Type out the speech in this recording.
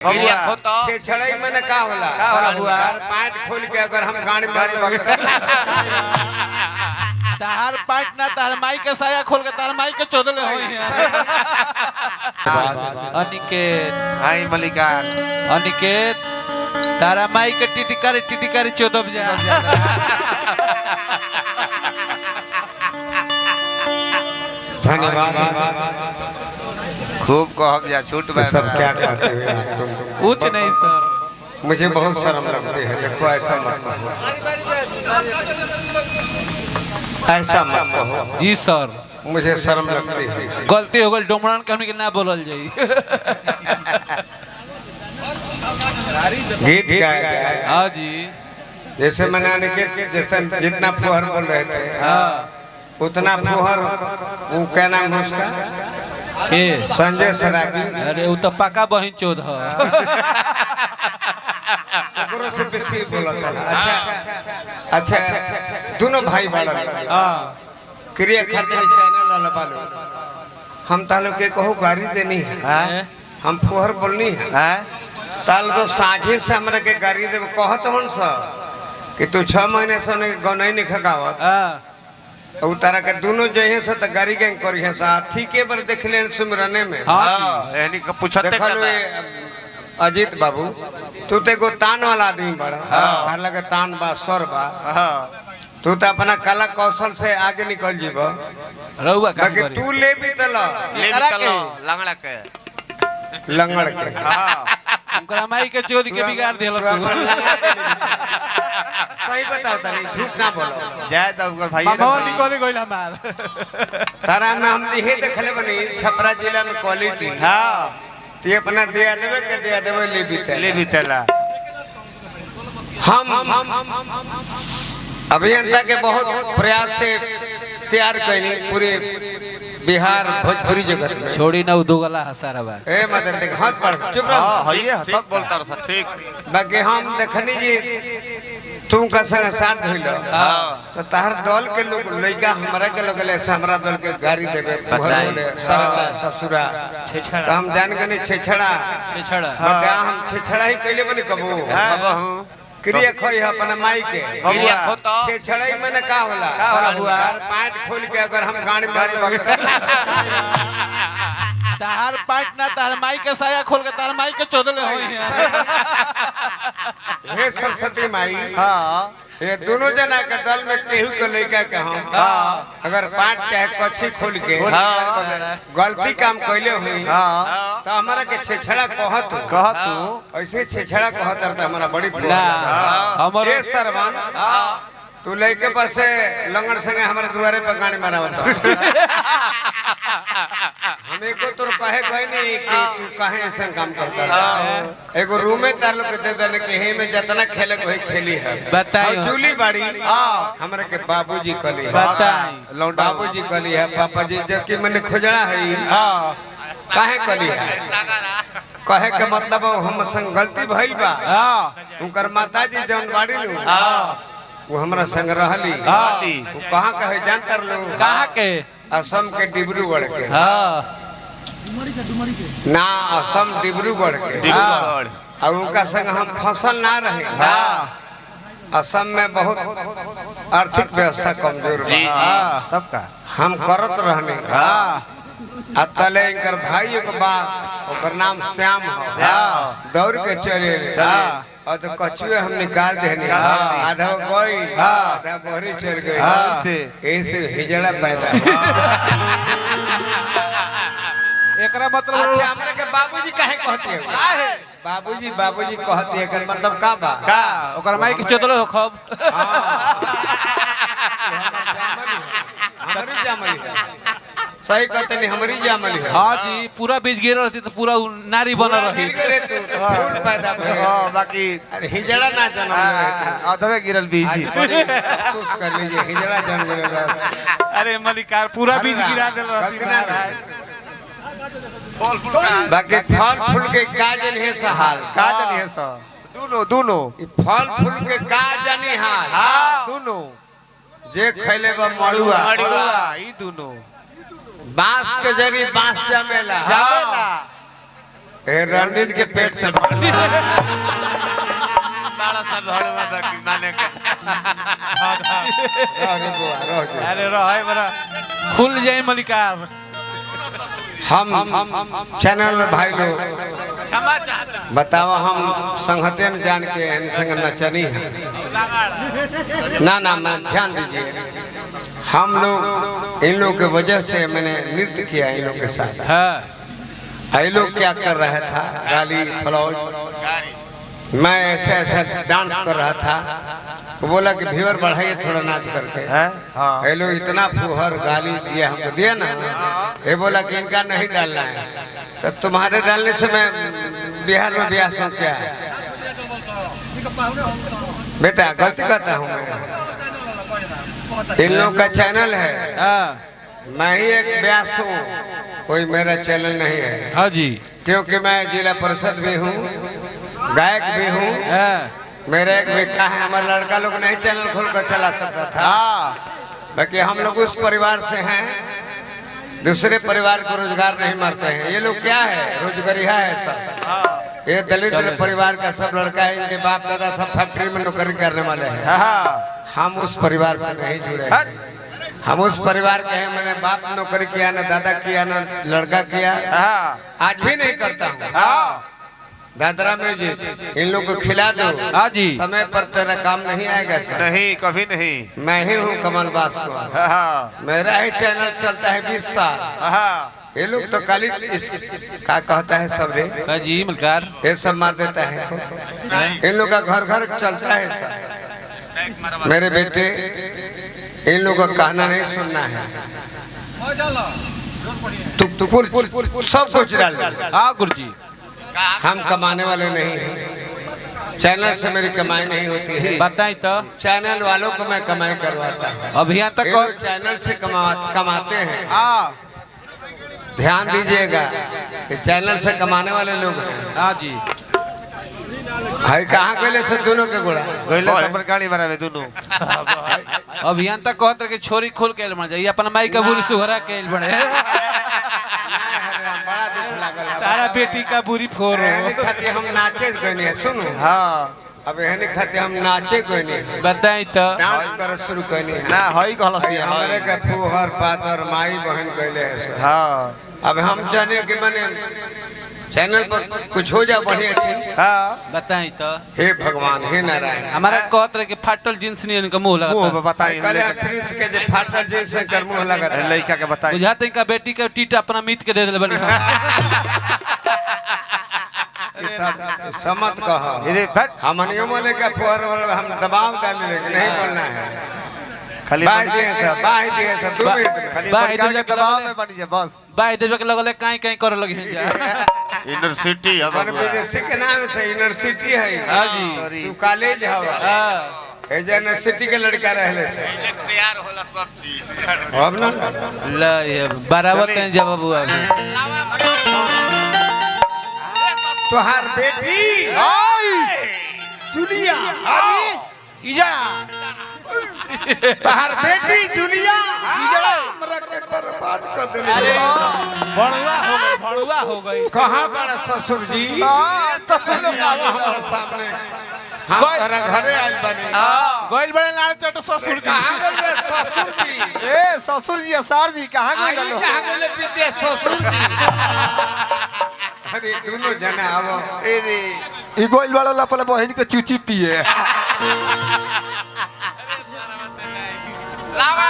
छेछड़ई में का होला बुआ पाट खोल के अगर हम गाड़ी में तार पाट ना तार माई के साया खोल के तार माई के चोदले होई अनिकेत हाय मलिकार अनिकेत तारा माई के टिटिकारी चोदब जा धन्यवाद खूब कहब जा छूट बा सब क्या कहते हैं तुम कुछ नहीं सर मुझे बहुत शर्म लगती है देखो ऐसा मत कहो ऐसा मत कहो जी सर मुझे शर्म लगती है गलती हो गई डोमरान कहने के ना बोलल जाई गीत गाया हां जी जैसे मनाने के जितना फुहर बोल रहे थे हां उतना फुहर वो क्या नाम है उसका के संजय सरागी अरे वो तो पक्का बहन चोद है से बेसी बोलता अच्छा दोनों भाई बड़ा हां क्रिया खातिर चैनल वाला बालो हम तालो के कहो गाड़ी देनी है हम फुहर बोलनी है ताल तो साझे से हमरा के गाड़ी देव कहत हन सा कि तू 6 महीने से गनई नहीं खकावत हां उतारा के दोनों जहे से त गाड़ी गैंग करी है सा ठीके बर देख ले सुमरने में हां यानी का पूछते देखलो अजीत बाबू तू ते गो तान वाला आदमी बड़ा हां लगे तान बा स्वर बा हां तू तो अपना कला कौशल से आगे निकल जीबो रहुआ का बाकी तू ले भी तला ले चलो लंगड़ा के लंगड़ के हां उनका माई के चोद के बिगाड़ देल सही बताओ तनी झूठ ना बोलो जाय तब कर भाई बाबा निकल गइल हमार तारा में हम दिहे देखले बनी छपरा जिला में क्वालिटी हां ते अपना दिया देवे ले बीतेला हम अभियंता के बहुत प्रयास से तैयार कइनी पूरे बिहार भोजपुरी जगत में छोड़ी ना उदोगला हसारा बा ए मदन देख हाथ पर चुप रहो हां हइए तब बोलता रहा ठीक बाकी हम देखनी जी तुम का संग साथ धइलो हां तो तार दल के लोग लइका हमरा के लगले से हमरा दल के गाड़ी देबे बोले सरवा ससुरा छेछड़ा तो हम जान गनी छेछड़ा बाकी हम छेछड़ा ही कइले बनी कबो कबहू क्रिया खोई है अपना माई के क्रिया खोतो छेछड़ई में का होला बुआ पाट खोल के अगर हम गाड़ी में तार पाट ना तार माई के साया खोल के तार माई के चोदले होई हे सरस्वती माई हां ये दोनों जना के दल में केहू के लइका के हम अगर पाट चाहे कच्छी खोल के गलती काम कइले हुई तो हमारा के छेछड़ा कहत तू ऐसे छेछड़ा कहत त हमारा बड़ी हमर ए सरवन तू लइके पास से लंगड़ संगे हमारे दुआरे पे गाड़ी मारावत हम एको तोर कहे गए नहीं कि तू काहे ऐसा काम करता एगो रूम में तार लोग दे देने के हे में जितना खेले कोई खेली है बताई जूली बाड़ी हमरा के बाबूजी कली है बताई बाबूजी कली है पापा जी जबकि मैंने खोजड़ा है काहे कली है कहे के मतलब हम संग गलती भइल बा उनकर माताजी जौन बाड़ी नु वो हमरा संग रहली वो कहां कहे जानतर लो कहां के असम के डिब्रूगढ़ के हां ना असम डिब्रूगढ़ के और उनका संग हम फसल ना रहे असम में बहुत आर्थिक व्यवस्था कमजोर बा तब का हम करत रहने अतले इनकर भाई के बा ओकर नाम श्याम है दौड़ के चले और तो कछुए हम निकाल देने आधा गई आधा बहरी चल गई ऐसे हिजड़ा पैदा एकरा मतलब अच्छा हमरा के बाबूजी काहे कहते हैं बाबूजी कहते हैं एकर मतलब का बा का ओकर माई के चोदले हो खब हमारी जामली है सही कहते नहीं हमारी जामली है हां जी पूरा बीज गिर रहती तो पूरा नारी बन रही फूल पैदा बाकी अरे हिजड़ा ना जन्म अधवे गिरल बीज अफसोस कर लीजिए हिजड़ा जन्म लेला अरे मलिकार पूरा बीज गिरा देल रहती बाकी फल फूल के का जनी सहाल का जनी है सा दोनों फल फूल के का जनी हाल हां दोनों जे खैले बा मड़ुआ ई दोनों बांस के जरी बांस जमेला ए रणनीति के पेट से बड़ा सा भड़ में बाकी माने का रह बुआ रह जा। अरे रहे बड़ा खुल जाए मलिकार हम चैनल भाई लोग क्षमा चाहता बताओ हम संगते न जान के संग नचनी है ना ना मैं ध्यान दीजिए हम लोग इन लोग के वजह से मैंने नृत्य किया इन लोग के साथ हाँ ये लोग क्या कर रहा था गाली फ्लॉज मैं ऐसे ऐसे डांस कर रहा था तो बोला कि व्यूअर बढ़ाइए थोड़ा नाच करके हाँ ये लोग इतना फुहर गाली दिया हमको दिया ना ये बोला कि इनका नहीं डालना है तो तुम्हारे डालने से मैं बिहार में ब्याह सोच क्या है बेटा गलती करता हूँ मैं इन लोग का चैनल है मैं ही एक ब्यास हूँ कोई मेरा चैनल नहीं है हाँ जी क्योंकि मैं जिला परिषद भी हूँ गायक भी हूँ मेरा एक बेटा है हमारा लड़का लोग नहीं चैनल खोल कर चला सकता था बाकी हम लोग उस परिवार से हैं दूसरे परिवार को रोजगार नहीं मारते हैं ये लोग क्या है रोजगारिया है सब ये दलित परिवार का सब लड़का है इनके बाप दादा सब फैक्ट्री में नौकरी करने वाले हैं हम उस परिवार से नहीं जुड़े हैं हम उस परिवार के हैं मैंने बाप नौकरी किया ना दादा किया ना लड़का किया आज भी नहीं करता हूँ दादरा में जी इन लोग को खिला दो हाँ जी समय पर तेरा काम नहीं आएगा सर नहीं कभी नहीं मैं ही हूँ कमल बास को मेरा ही चैनल चलता है 20 साल ये लोग तो खाली क्या कहता है सब रे हाँ जी मलिकार ये सब मार देता है इन लोग का घर घर चलता है सर मेरे बेटे इन लोगों का कहना नहीं सुनना है तू सब कुछ डाल हाँ गुरुजी हम कमाने वाले नहीं हैं चैनल से मेरी कमाई नहीं होती है बताई तो चैनल वालों को मैं कमाई करवाता हूँ अभियान तक ये लोग चैनल से कमाते हैं हाँ ध्यान दीजिएगा ये चैनल से कमाने वाले लोग हैं हाँ जी भाई कहाँ गए से दोनों के गोड़ा गइले अपन गाड़ी बनावे दोनों अभियान तक कहत रहे कि छोरी खोल के बन जाइए अपना माई का बुरी सुहरा के बने तारा बेटी का बुरी फोर हम नाचे गए सुनो अब एहने खाते हम नाचे गए बताई तो डांस कर शुरू करनी है ना हई कहलस हमारे का फुहर पातर माई बहन कहले है सर अब हम जाने कि मैंने चैनल पर कुछ हो जा बढ़िया चीज बताई तो हे भगवान हे नारायण हमारा कहत रहे कि फाटल जींस नहीं इनका मुंह लगा मुंह बताई कल प्रिंस के जो फाटल जींस से कर मुंह लगा था लड़का के बताई बुझाते इनका बेटी का टीट अपना मीत के दे दे बनी समत कहा अरे भट हमनियों मोले का फुहर हम दबाव डालने नहीं बोलना है खाली बाय दिए सब 2 मिनट में खाली बाय बड़का इधर के दबाव में बनी जा बस बाय देवे के लगले काई काई करे लगी जा यूनिवर्सिटी अपन विदेशी के नाम से यूनिवर्सिटी है हाँ जी तू कॉलेज हवा हां ए यूनिवर्सिटी के लड़का रहले से तैयार होला सब चीज अब ना ला ये बराबर तन जब बुआ तोहार बेटी जूलिया इजड़ा तोहार बेटी जूलिया इजड़ा हमरा के बर्बाद कर देले अरे भड़ुआ हो गई कहां बड़ा ससुर जी ससुर लोग आवा हमारे सामने हम तेरा घरे आइल बनी गोइल बड़े लाल चट ससुर जी कहां गए ससुर जी ए ससुर जी असार जी कहां गए कहां गए पीते ससुर जी अरे दोनों जना आवो अरे ई गोइल वाला लपला बहन के चूची पिए लावा